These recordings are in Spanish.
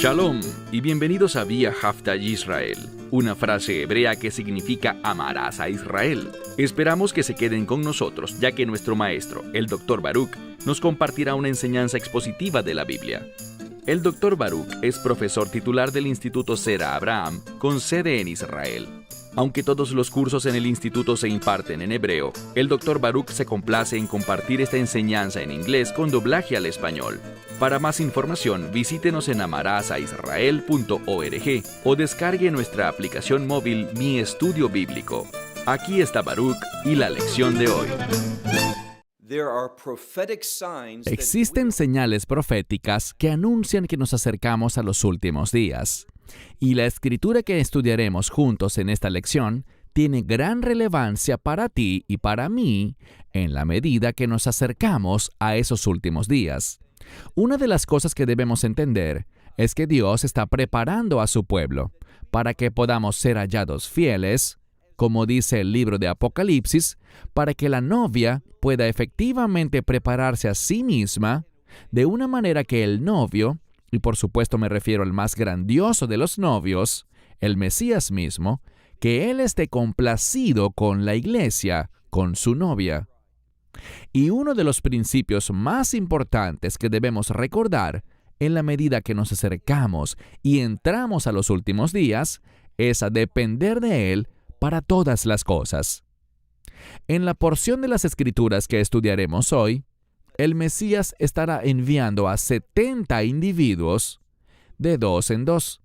Shalom y bienvenidos a Vía Hafta Yisrael, una frase hebrea que significa amarás a Israel. Esperamos que se queden con nosotros, ya que nuestro maestro, el Dr. Baruch, nos compartirá una enseñanza expositiva de la Biblia. El Dr. Baruch es profesor titular del Instituto Sera Abraham, con sede en Israel. Aunque todos los cursos en el instituto se imparten en hebreo, el Dr. Baruch se complace en compartir esta enseñanza en inglés con doblaje al español. Para más información, visítenos en amarasaisrael.org o descargue nuestra aplicación móvil Mi Estudio Bíblico. Aquí está Baruch y la lección de hoy. Existen señales proféticas que anuncian que nos acercamos a los últimos días. Y la escritura que estudiaremos juntos en esta lección tiene gran relevancia para ti y para mí en la medida que nos acercamos a esos últimos días. Una de las cosas que debemos entender es que Dios está preparando a su pueblo para que podamos ser hallados fieles, como dice el libro de Apocalipsis, para que la novia pueda efectivamente prepararse a sí misma de una manera que el novio, y por supuesto me refiero al más grandioso de los novios, el Mesías mismo, que Él esté complacido con la iglesia, con su novia. Y uno de los principios más importantes que debemos recordar en la medida que nos acercamos y entramos a los últimos días es a depender de Él para todas las cosas. En la porción de las Escrituras que estudiaremos hoy, el Mesías estará enviando a 70 individuos de dos en dos.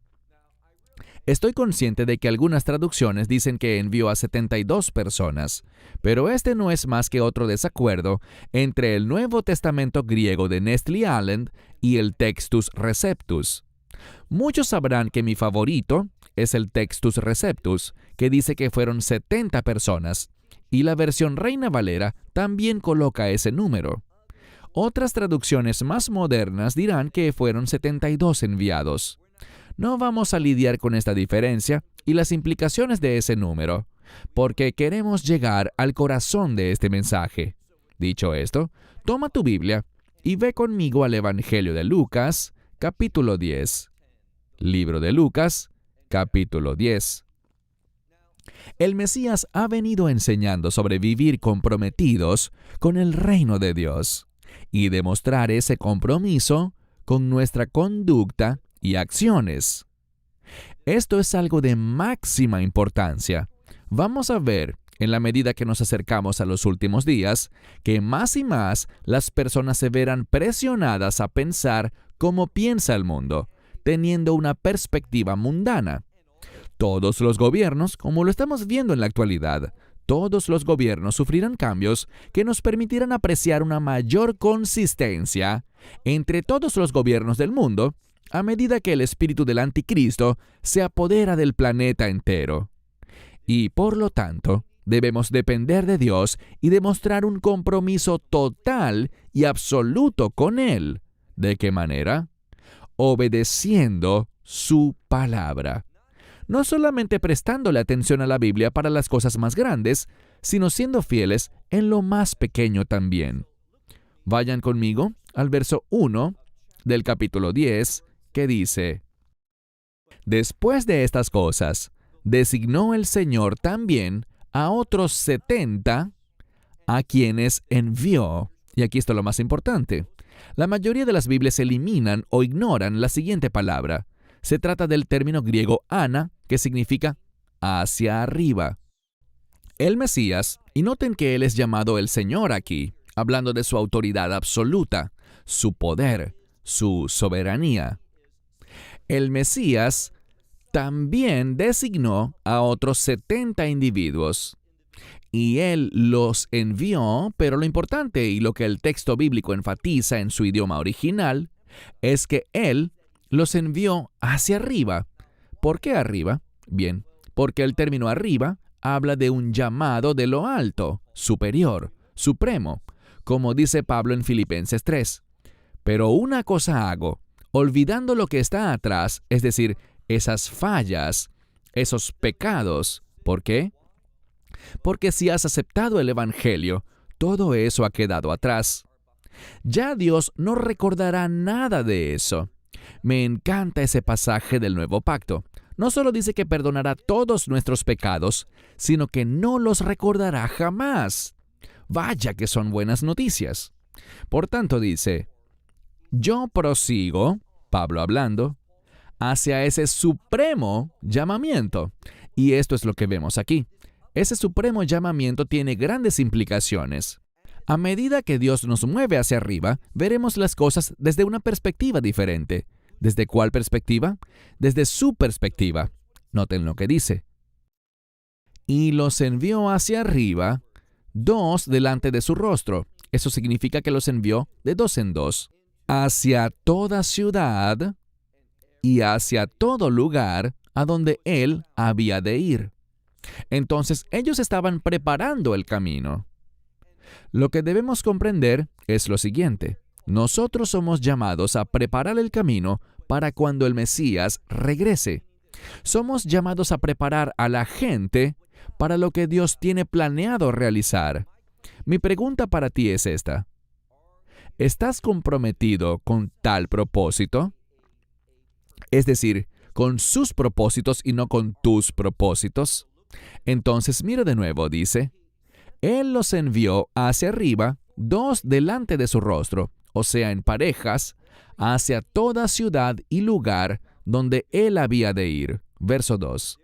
Estoy consciente de que algunas traducciones dicen que envió a 72 personas, pero este no es más que otro desacuerdo entre el Nuevo Testamento griego de Nestle Aland y el Textus Receptus. Muchos sabrán que mi favorito es el Textus Receptus, que dice que fueron 70 personas, y la versión Reina Valera también coloca ese número. Otras traducciones más modernas dirán que fueron 72 enviados. No vamos a lidiar con esta diferencia y las implicaciones de ese número, porque queremos llegar al corazón de este mensaje. Dicho esto, toma tu Biblia y ve conmigo al Evangelio de Lucas, capítulo 10. Libro de Lucas, capítulo 10. El Mesías ha venido enseñando sobre vivir comprometidos con el reino de Dios y demostrar ese compromiso con nuestra conducta y acciones. Esto es algo de máxima importancia. Vamos a ver, en la medida que nos acercamos a los últimos días, que más y más las personas se verán presionadas a pensar como piensa el mundo, teniendo una perspectiva mundana. Todos los gobiernos, como lo estamos viendo en la actualidad, todos los gobiernos sufrirán cambios que nos permitirán apreciar una mayor consistencia entre todos los gobiernos del mundo a medida que el espíritu del anticristo se apodera del planeta entero. Y por lo tanto, debemos depender de Dios y demostrar un compromiso total y absoluto con Él. ¿De qué manera? Obedeciendo su palabra. No solamente prestándole atención a la Biblia para las cosas más grandes, sino siendo fieles en lo más pequeño también. Vayan conmigo al verso 1 del capítulo 10, que dice: Después de estas cosas, designó el Señor también a otros 70, a quienes envió. Y aquí está lo más importante. La mayoría de las Biblias eliminan o ignoran la siguiente palabra. Se trata del término griego ana, que significa hacia arriba. El Mesías, y noten que Él es llamado el Señor aquí, hablando de su autoridad absoluta, su poder, su soberanía. El Mesías también designó a otros 70 individuos. Y Él los envió, pero lo importante y lo que el texto bíblico enfatiza en su idioma original es que Él los envió hacia arriba. ¿Por qué arriba? Bien, porque el término arriba habla de un llamado de lo alto, superior, supremo, como dice Pablo en Filipenses 3. Pero una cosa hago, olvidando lo que está atrás, es decir, esas fallas, esos pecados. ¿Por qué? Porque si has aceptado el Evangelio, todo eso ha quedado atrás. Ya Dios no recordará nada de eso. Me encanta ese pasaje del Nuevo Pacto. No solo dice que perdonará todos nuestros pecados, sino que no los recordará jamás. Vaya que son buenas noticias. Por tanto dice, yo prosigo, Pablo hablando, hacia ese supremo llamamiento. Y esto es lo que vemos aquí. Ese supremo llamamiento tiene grandes implicaciones. A medida que Dios nos mueve hacia arriba, veremos las cosas desde una perspectiva diferente. ¿Desde cuál perspectiva? Desde su perspectiva. Noten lo que dice. Y los envió hacia arriba, dos delante de su rostro. Eso significa que los envió de dos en dos, hacia toda ciudad y hacia todo lugar a donde él había de ir. Entonces ellos estaban preparando el camino. Lo que debemos comprender es lo siguiente. Nosotros somos llamados a preparar el camino para cuando el Mesías regrese. Somos llamados a preparar a la gente para lo que Dios tiene planeado realizar. Mi pregunta para ti es esta. ¿Estás comprometido con tal propósito? Es decir, con sus propósitos y no con tus propósitos. Entonces, mira de nuevo, dice, Él los envió hacia arriba, dos delante de su rostro, o sea, en parejas, hacia toda ciudad y lugar donde Él había de ir. Verso 2.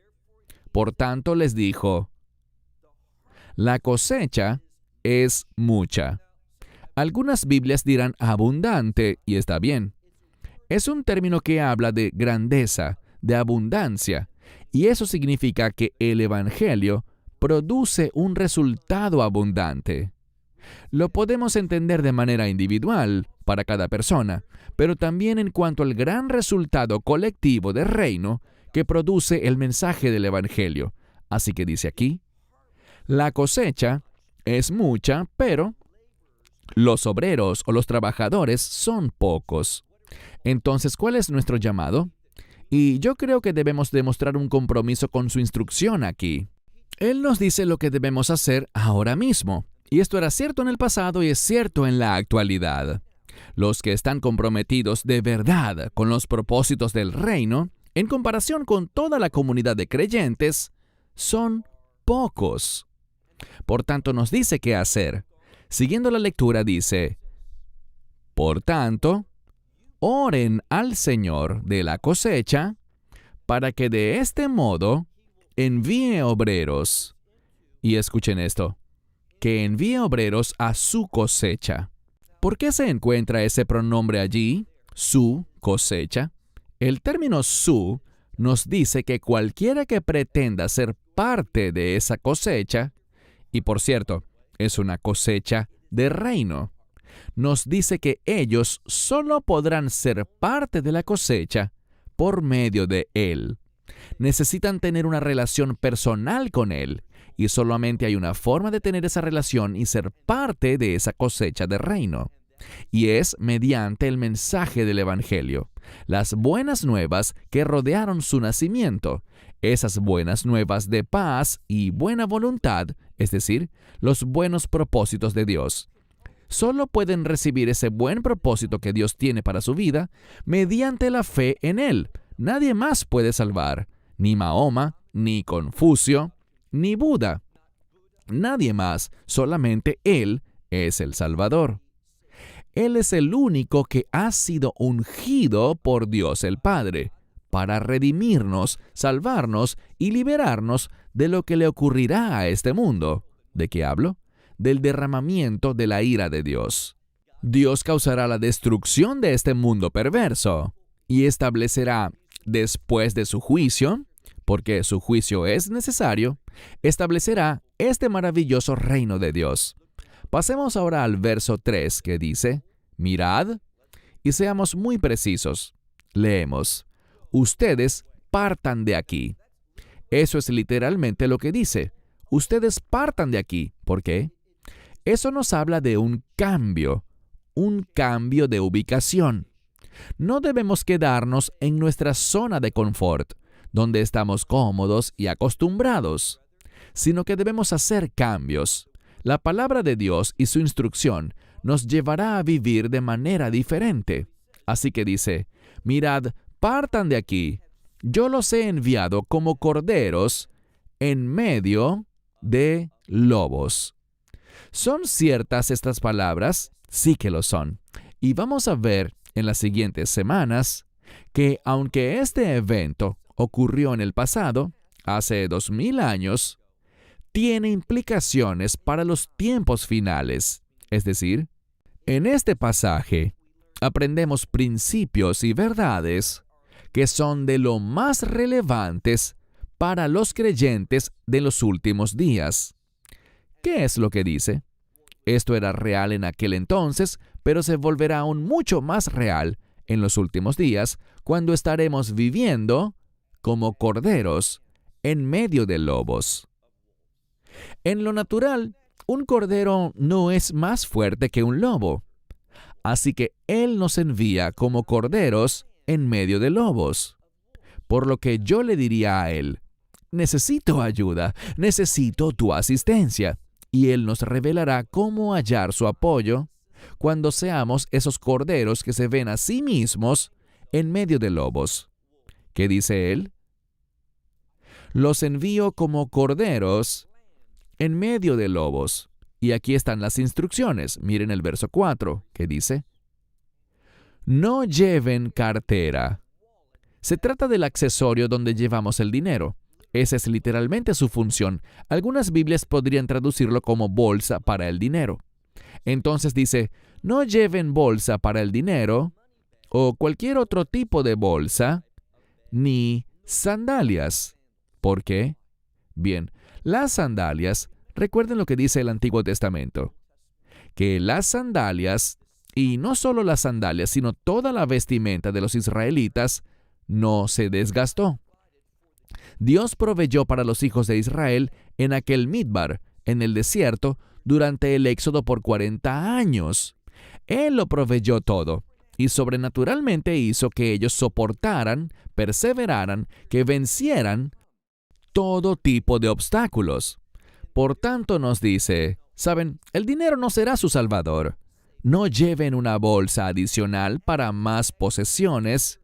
Por tanto les dijo, la cosecha es mucha. Algunas Biblias dirán abundante, y está bien. Es un término que habla de grandeza, de abundancia, y eso significa que el Evangelio produce un resultado abundante. Lo podemos entender de manera individual, para cada persona, pero también en cuanto al gran resultado colectivo del reino que produce el mensaje del Evangelio. Así que dice aquí, la cosecha es mucha, pero los obreros o los trabajadores son pocos. Entonces, ¿cuál es nuestro llamado? Y yo creo que debemos demostrar un compromiso con su instrucción aquí. Él nos dice lo que debemos hacer ahora mismo. Y esto era cierto en el pasado y es cierto en la actualidad. Los que están comprometidos de verdad con los propósitos del reino, en comparación con toda la comunidad de creyentes, son pocos. Por tanto, nos dice qué hacer. Siguiendo la lectura dice, por tanto, oren al Señor de la cosecha, para que de este modo envíe obreros. Y escuchen esto, que envíe obreros a su cosecha. ¿Por qué se encuentra ese pronombre allí, su cosecha? El término su nos dice que cualquiera que pretenda ser parte de esa cosecha, y por cierto, es una cosecha de reino, nos dice que ellos solo podrán ser parte de la cosecha por medio de Él. Necesitan tener una relación personal con Él, y solamente hay una forma de tener esa relación y ser parte de esa cosecha de reino. Y es mediante el mensaje del Evangelio, las buenas nuevas que rodearon su nacimiento, esas buenas nuevas de paz y buena voluntad, es decir, los buenos propósitos de Dios. Solo pueden recibir ese buen propósito que Dios tiene para su vida mediante la fe en Él. Nadie más puede salvar, ni Mahoma, ni Confucio, ni Buda. Nadie más, solamente Él es el Salvador. Él es el único que ha sido ungido por Dios el Padre para redimirnos, salvarnos y liberarnos de lo que le ocurrirá a este mundo. ¿De qué hablo? Del derramamiento de la ira de Dios. Dios causará la destrucción de este mundo perverso y establecerá, después de su juicio, porque su juicio es necesario, establecerá este maravilloso reino de Dios. Pasemos ahora al verso 3 que dice, mirad, y seamos muy precisos. Leemos, ustedes partan de aquí. Eso es literalmente lo que dice. Ustedes partan de aquí. ¿Por qué? Eso nos habla de un cambio de ubicación. No debemos quedarnos en nuestra zona de confort, donde estamos cómodos y acostumbrados, sino que debemos hacer cambios. La palabra de Dios y su instrucción nos llevará a vivir de manera diferente. Así que dice, Mirad, partan de aquí. Yo los he enviado como corderos en medio de lobos. ¿Son ciertas estas palabras? Sí que lo son. Y vamos a ver en las siguientes semanas que aunque este evento ocurrió en el pasado, hace 2000 años, tiene implicaciones para los tiempos finales. Es decir, en este pasaje aprendemos principios y verdades que son de lo más relevantes para los creyentes de los últimos días. ¿Qué es lo que dice? Esto era real en aquel entonces, pero se volverá aún mucho más real en los últimos días, cuando estaremos viviendo como corderos en medio de lobos. En lo natural, un cordero no es más fuerte que un lobo. Así que Él nos envía como corderos en medio de lobos. Por lo que yo le diría a Él, necesito ayuda, necesito tu asistencia. Y Él nos revelará cómo hallar su apoyo cuando seamos esos corderos que se ven a sí mismos en medio de lobos. ¿Qué dice Él? Los envío como corderos en medio de lobos. Y aquí están las instrucciones. Miren el verso 4, que dice: no lleven cartera. Se trata del accesorio donde llevamos el dinero. Esa es literalmente su función. Algunas Biblias podrían traducirlo como bolsa para el dinero. Entonces dice, no lleven bolsa para el dinero o cualquier otro tipo de bolsa, ni sandalias. ¿Por qué? Bien, las sandalias, recuerden lo que dice el Antiguo Testamento, que las sandalias, y no solo las sandalias, sino toda la vestimenta de los israelitas, no se desgastó. Dios proveyó para los hijos de Israel en aquel Midbar, en el desierto, durante el éxodo por 40 años. Él lo proveyó todo, y sobrenaturalmente hizo que ellos soportaran, perseveraran, que vencieran todo tipo de obstáculos. Por tanto nos dice, ¿saben? El dinero no será su salvador. No lleven una bolsa adicional para más posesiones,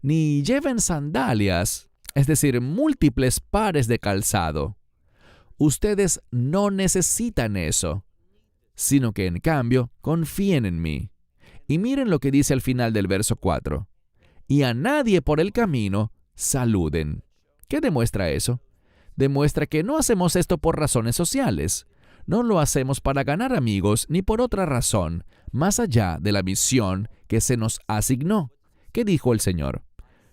ni lleven sandalias, es decir, múltiples pares de calzado. Ustedes no necesitan eso, sino que en cambio confíen en mí. Y miren lo que dice al final del verso 4. Y a nadie por el camino saluden. ¿Qué demuestra eso? Demuestra que no hacemos esto por razones sociales. No lo hacemos para ganar amigos ni por otra razón, más allá de la misión que se nos asignó. ¿Qué dijo el Señor?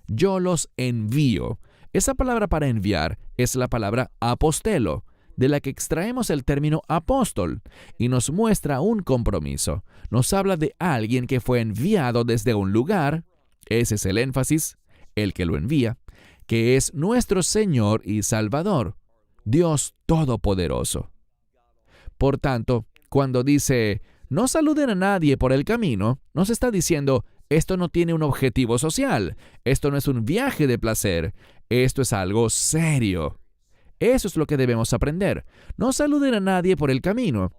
Yo los envío. Esa palabra para enviar es la palabra apostelo, de la que extraemos el término apóstol, y nos muestra un compromiso. Nos habla de alguien que fue enviado desde un lugar, ese es el énfasis, el que lo envía, que es nuestro Señor y Salvador, Dios Todopoderoso. Por tanto, cuando dice, no saluden a nadie por el camino, nos está diciendo, esto no tiene un objetivo social, esto no es un viaje de placer, esto es algo serio. Eso es lo que debemos aprender. No saluden a nadie por el camino.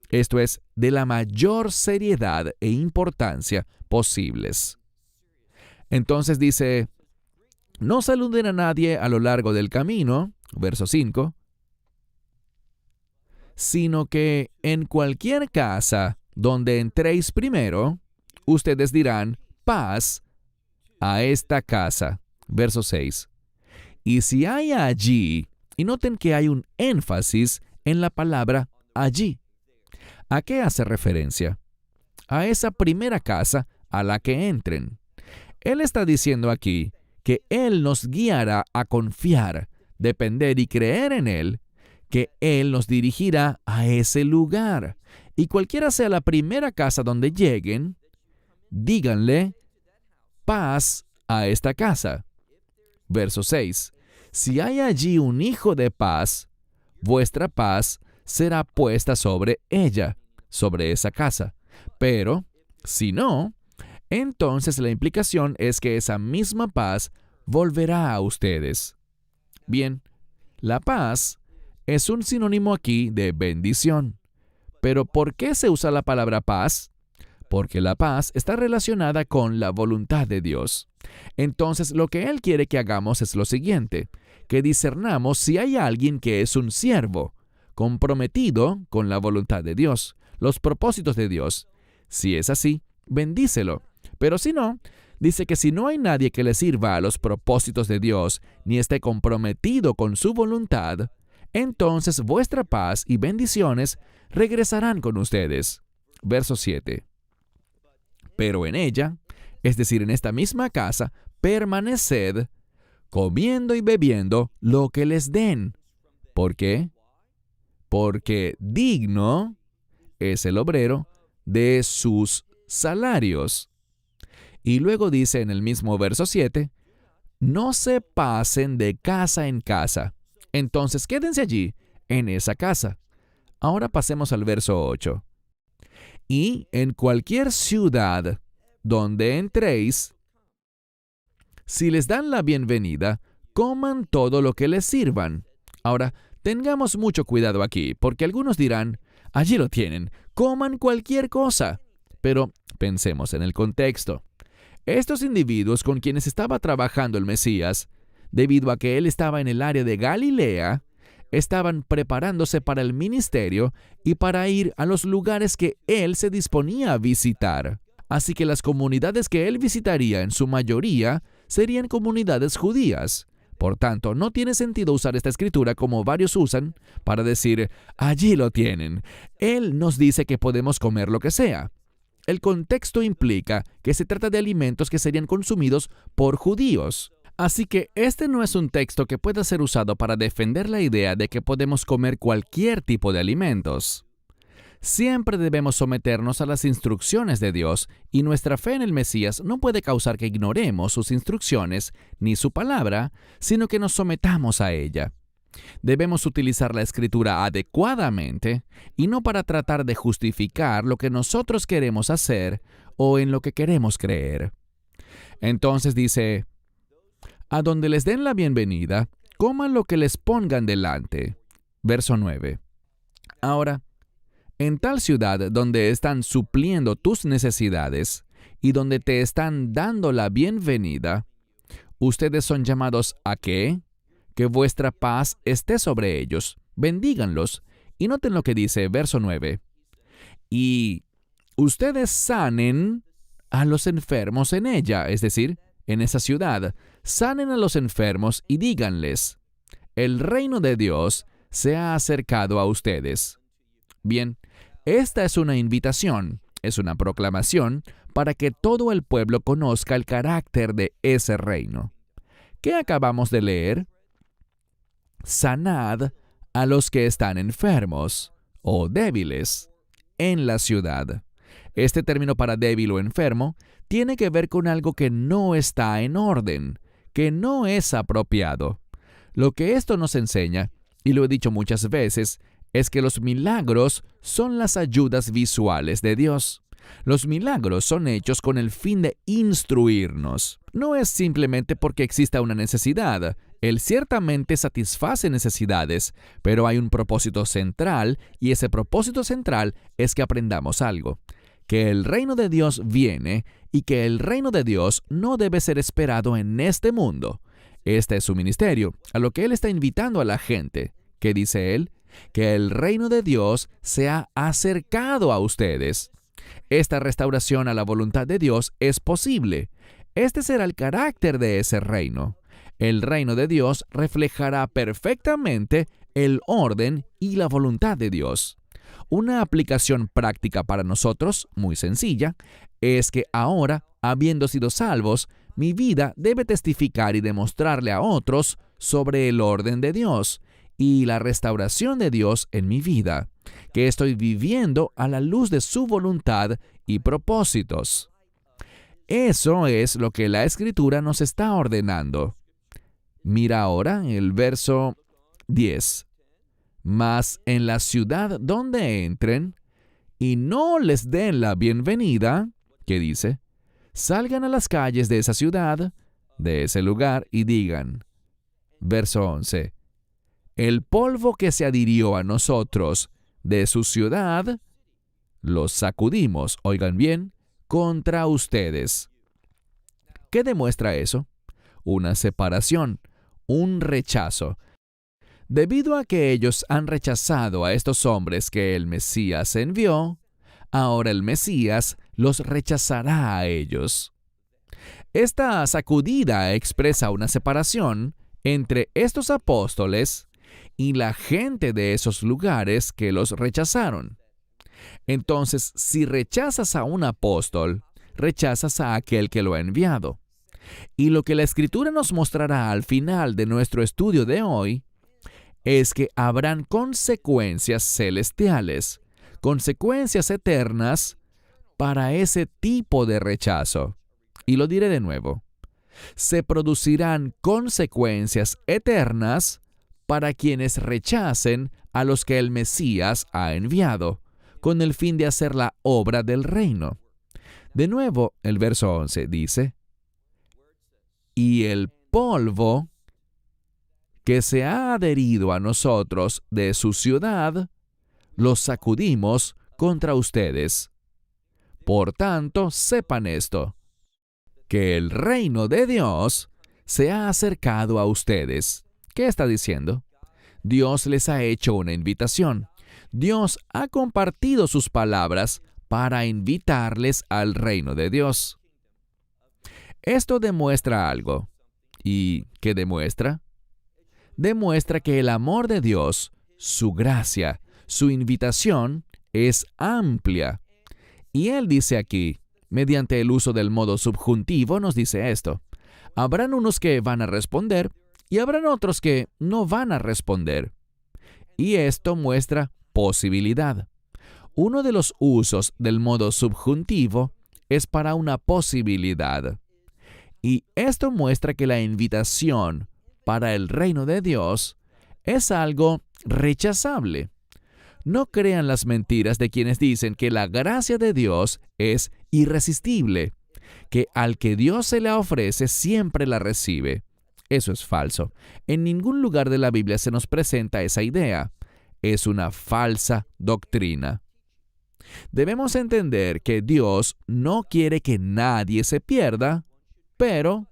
Esto es de la mayor seriedad e importancia posibles. Entonces dice, no saluden a nadie a lo largo del camino, verso 5, sino que en cualquier casa donde entréis primero, ustedes dirán, paz a esta casa, verso 6. Y si hay allí, y noten que hay un énfasis en la palabra allí. ¿A qué hace referencia? A esa primera casa a la que entren. Él está diciendo aquí que Él nos guiará a confiar, depender y creer en Él, que Él nos dirigirá a ese lugar. Y cualquiera sea la primera casa donde lleguen, díganle, paz a esta casa. Verso 6. Si hay allí un hijo de paz, vuestra paz será puesta sobre ella, sobre esa casa. Pero, si no, entonces la implicación es que esa misma paz volverá a ustedes. Bien, la paz es un sinónimo aquí de bendición. Pero ¿por qué se usa la palabra paz? porque la paz está relacionada con la voluntad de Dios. Entonces, lo que Él quiere que hagamos es lo siguiente, que discernamos si hay alguien que es un siervo, comprometido con la voluntad de Dios, los propósitos de Dios. Si es así, bendícelo. Pero si no, dice que si no hay nadie que le sirva a los propósitos de Dios, ni esté comprometido con su voluntad, entonces vuestra paz y bendiciones regresarán con ustedes. Verso 7. Pero en ella, es decir, en esta misma casa, permaneced, comiendo y bebiendo lo que les den. ¿Por qué? Porque digno es el obrero de sus salarios. Y luego dice en el mismo verso 7, no se pasen de casa en casa. Entonces quédense allí, en esa casa. Ahora pasemos al verso 8. Y en cualquier ciudad donde entréis, si les dan la bienvenida, coman todo lo que les sirvan. Ahora, tengamos mucho cuidado aquí, porque algunos dirán, allí lo tienen, coman cualquier cosa. Pero pensemos en el contexto. Estos individuos con quienes estaba trabajando el Mesías, debido a que él estaba en el área de Galilea, estaban preparándose para el ministerio y para ir a los lugares que él se disponía a visitar. Así que las comunidades que él visitaría en su mayoría serían comunidades judías. Por tanto, no tiene sentido usar esta escritura como varios usan para decir, allí lo tienen. Él nos dice que podemos comer lo que sea. El contexto implica que se trata de alimentos que serían consumidos por judíos. Así que este no es un texto que pueda ser usado para defender la idea de que podemos comer cualquier tipo de alimentos. Siempre debemos someternos a las instrucciones de Dios, y nuestra fe en el Mesías no puede causar que ignoremos sus instrucciones ni su palabra, sino que nos sometamos a ella. Debemos utilizar la Escritura adecuadamente y no para tratar de justificar lo que nosotros queremos hacer o en lo que queremos creer. Entonces dice, a donde les den la bienvenida, coman lo que les pongan delante. Verso 9. Ahora, en tal ciudad donde están supliendo tus necesidades y donde te están dando la bienvenida, ustedes son llamados ¿a qué? Que vuestra paz esté sobre ellos. Bendíganlos. Y noten lo que dice, verso 9. Y ustedes sanen a los enfermos en ella, es decir, en esa ciudad. Sanen a los enfermos y díganles, el reino de Dios se ha acercado a ustedes. Bien, esta es una invitación, es una proclamación para que todo el pueblo conozca el carácter de ese reino. ¿Qué acabamos de leer? Sanad a los que están enfermos o débiles en la ciudad. Este término para débil o enfermo tiene que ver con algo que no está en orden, que no es apropiado. Lo que esto nos enseña, y lo he dicho muchas veces, es que los milagros son las ayudas visuales de Dios. Los milagros son hechos con el fin de instruirnos. No es simplemente porque exista una necesidad. Él ciertamente satisface necesidades, pero hay un propósito central, y ese propósito central es que aprendamos algo. Que el reino de Dios viene y que el reino de Dios no debe ser esperado en este mundo. Este es su ministerio, a lo que Él está invitando a la gente. ¿Qué dice Él? Que el reino de Dios se ha acercado a ustedes. Esta restauración a la voluntad de Dios es posible. Este será el carácter de ese reino. El reino de Dios reflejará perfectamente el orden y la voluntad de Dios. Una aplicación práctica para nosotros, muy sencilla, es que ahora, habiendo sido salvos, mi vida debe testificar y demostrarle a otros sobre el orden de Dios y la restauración de Dios en mi vida, que estoy viviendo a la luz de su voluntad y propósitos. Eso es lo que la Escritura nos está ordenando. Mira ahora el verso 10. Mas en la ciudad donde entren y no les den la bienvenida, ¿qué dice? Salgan a las calles de esa ciudad, de ese lugar, y digan, verso 11, el polvo que se adhirió a nosotros de su ciudad, los sacudimos, oigan bien, contra ustedes. ¿Qué demuestra eso? Una separación, un rechazo. Debido a que ellos han rechazado a estos hombres que el Mesías envió, ahora el Mesías los rechazará a ellos. Esta sacudida expresa una separación entre estos apóstoles y la gente de esos lugares que los rechazaron. Entonces, si rechazas a un apóstol, rechazas a aquel que lo ha enviado. Y lo que la Escritura nos mostrará al final de nuestro estudio de hoy es que habrán consecuencias celestiales, consecuencias eternas para ese tipo de rechazo. Y lo diré de nuevo. Se producirán consecuencias eternas para quienes rechacen a los que el Mesías ha enviado, con el fin de hacer la obra del reino. De nuevo, el verso 11 dice, y el polvo que se ha adherido a nosotros de su ciudad, lo sacudimos contra ustedes. Por tanto, sepan esto, que el reino de Dios se ha acercado a ustedes. ¿Qué está diciendo? Dios les ha hecho una invitación. Dios ha compartido sus palabras para invitarles al reino de Dios. Esto demuestra algo. ¿Y qué demuestra? Demuestra que el amor de Dios, su gracia, su invitación es amplia. Y Él dice aquí, mediante el uso del modo subjuntivo, nos dice esto. Habrán unos que van a responder y habrán otros que no van a responder. Y esto muestra posibilidad. Uno de los usos del modo subjuntivo es para una posibilidad. Y esto muestra que la invitación para el reino de Dios es algo rechazable. No crean las mentiras de quienes dicen que la gracia de Dios es irresistible, que al que Dios se la ofrece siempre la recibe. Eso es falso. En ningún lugar de la Biblia se nos presenta esa idea. Es una falsa doctrina. Debemos entender que Dios no quiere que nadie se pierda, pero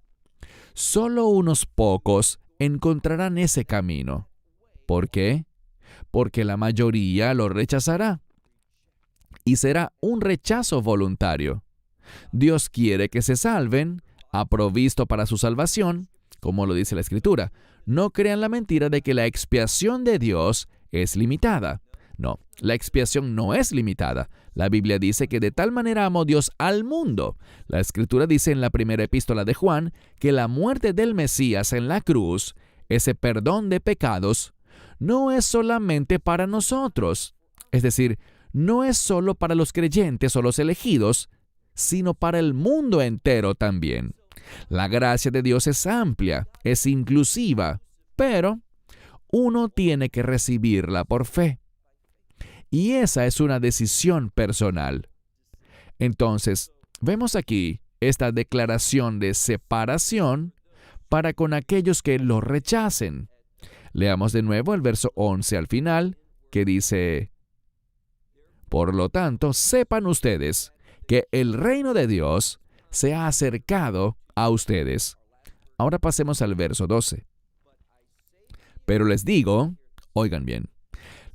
solo unos pocos encontrarán ese camino. ¿Por qué? Porque la mayoría lo rechazará. Y será un rechazo voluntario. Dios quiere que se salven, ha provisto para su salvación, como lo dice la Escritura. No crean la mentira de que la expiación de Dios es limitada. No, la expiación no es limitada. La Biblia dice que de tal manera amó Dios al mundo. La Escritura dice en la primera epístola de Juan que la muerte del Mesías en la cruz, ese perdón de pecados, no es solamente para nosotros. Es decir, no es solo para los creyentes o los elegidos, sino para el mundo entero también. La gracia de Dios es amplia, es inclusiva, pero uno tiene que recibirla por fe. Y esa es una decisión personal. Entonces, vemos aquí esta declaración de separación para con aquellos que lo rechacen. Leamos de nuevo el verso 11 al final, que dice, por lo tanto, sepan ustedes que el reino de Dios se ha acercado a ustedes. Ahora pasemos al verso 12. Pero les digo, oigan bien,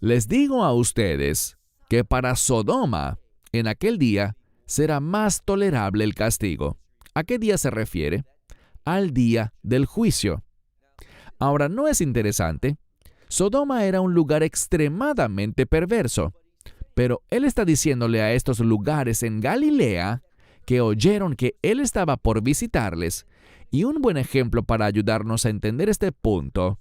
les digo a ustedes que para Sodoma en aquel día será más tolerable el castigo. ¿A qué día se refiere? Al día del juicio. Ahora, ¿no es interesante? Sodoma era un lugar extremadamente perverso, pero Él está diciéndole a estos lugares en Galilea que oyeron que Él estaba por visitarles, y un buen ejemplo para ayudarnos a entender este punto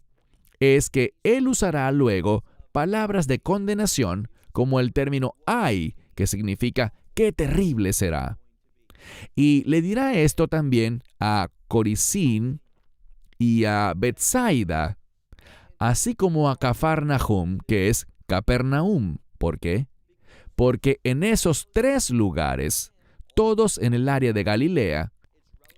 es que Él usará luego palabras de condenación como el término ay, que significa qué terrible será. Y le dirá esto también a Corazín y a Betsaida, así como a Cafarnaum, que es Capernaum. ¿Por qué? Porque en esos tres lugares, todos en el área de Galilea,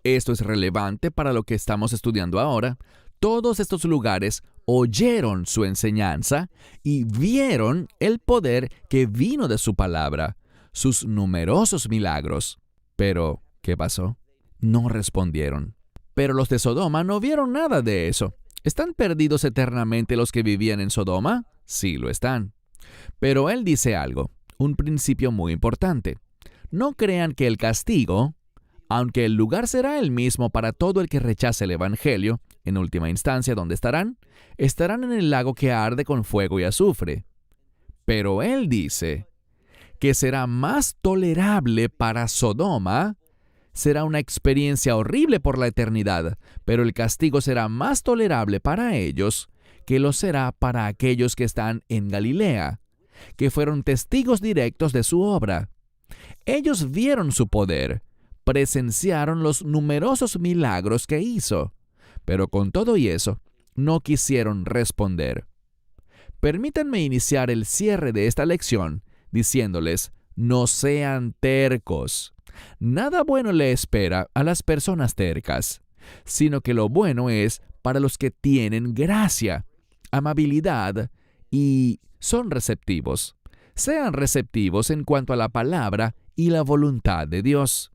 esto es relevante para lo que estamos estudiando ahora, todos estos lugares oyeron su enseñanza y vieron el poder que vino de su palabra, sus numerosos milagros. Pero, ¿qué pasó? No respondieron. Pero los de Sodoma no vieron nada de eso. ¿Están perdidos eternamente los que vivían en Sodoma? Sí lo están. Pero él dice algo, un principio muy importante. No crean que el castigo, aunque el lugar será el mismo para todo el que rechace el Evangelio, en última instancia, ¿dónde estarán? Estarán en el lago que arde con fuego y azufre. Pero él dice que será más tolerable para Sodoma. Será una experiencia horrible por la eternidad, pero el castigo será más tolerable para ellos que lo será para aquellos que están en Galilea, que fueron testigos directos de su obra. Ellos vieron su poder, presenciaron los numerosos milagros que hizo, pero con todo y eso, no quisieron responder. Permítanme iniciar el cierre de esta lección diciéndoles, no sean tercos. Nada bueno le espera a las personas tercas, sino que lo bueno es para los que tienen gracia, amabilidad y son receptivos. Sean receptivos en cuanto a la palabra y la voluntad de Dios.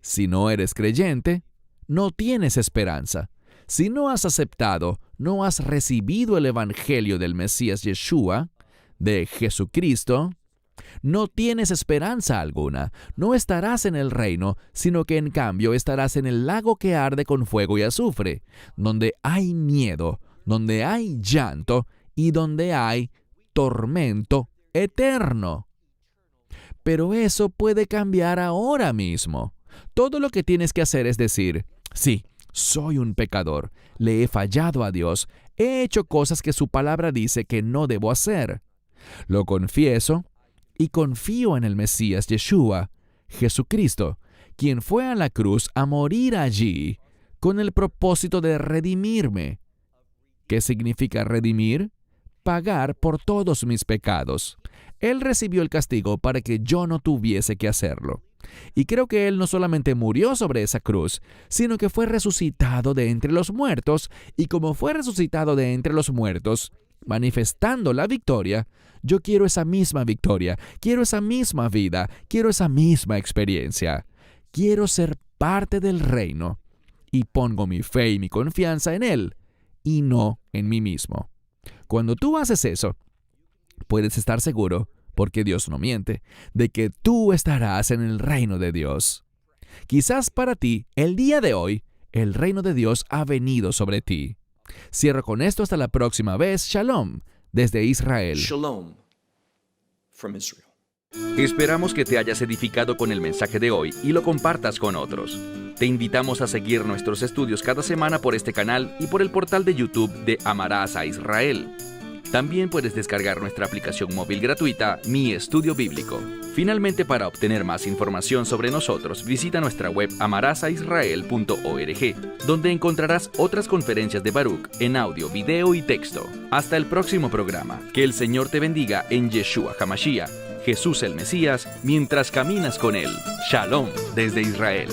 Si no eres creyente, no tienes esperanza. Si no has aceptado, no has recibido el Evangelio del Mesías Yeshua, de Jesucristo, no tienes esperanza alguna. No estarás en el reino, sino que en cambio estarás en el lago que arde con fuego y azufre, donde hay miedo, donde hay llanto y donde hay tormento eterno. Pero eso puede cambiar ahora mismo. Todo lo que tienes que hacer es decir, sí, soy un pecador, le he fallado a Dios, he hecho cosas que su palabra dice que no debo hacer. Lo confieso y confío en el Mesías Yeshua, Jesucristo, quien fue a la cruz a morir allí con el propósito de redimirme. ¿Qué significa redimir? Pagar por todos mis pecados. Él recibió el castigo para que yo no tuviese que hacerlo. Y creo que Él no solamente murió sobre esa cruz, sino que fue resucitado de entre los muertos, y como fue resucitado de entre los muertos, manifestando la victoria, yo quiero esa misma victoria, quiero esa misma vida, quiero esa misma experiencia. Quiero ser parte del reino, y pongo mi fe y mi confianza en Él, y no en mí mismo. Cuando tú haces eso, puedes estar seguro, porque Dios no miente, de que tú estarás en el reino de Dios. Quizás para ti, el día de hoy, el reino de Dios ha venido sobre ti. Cierro con esto hasta la próxima vez. Shalom, desde Israel. Shalom from Israel. Esperamos que te hayas edificado con el mensaje de hoy y lo compartas con otros. Te invitamos a seguir nuestros estudios cada semana por este canal y por el portal de YouTube de Amarás a Israel. También puedes descargar nuestra aplicación móvil gratuita, Mi Estudio Bíblico. Finalmente, para obtener más información sobre nosotros, visita nuestra web amarasaisrael.org, donde encontrarás otras conferencias de Baruch en audio, video y texto. Hasta el próximo programa. Que el Señor te bendiga en Yeshua HaMashiach, Jesús el Mesías, mientras caminas con Él. Shalom desde Israel.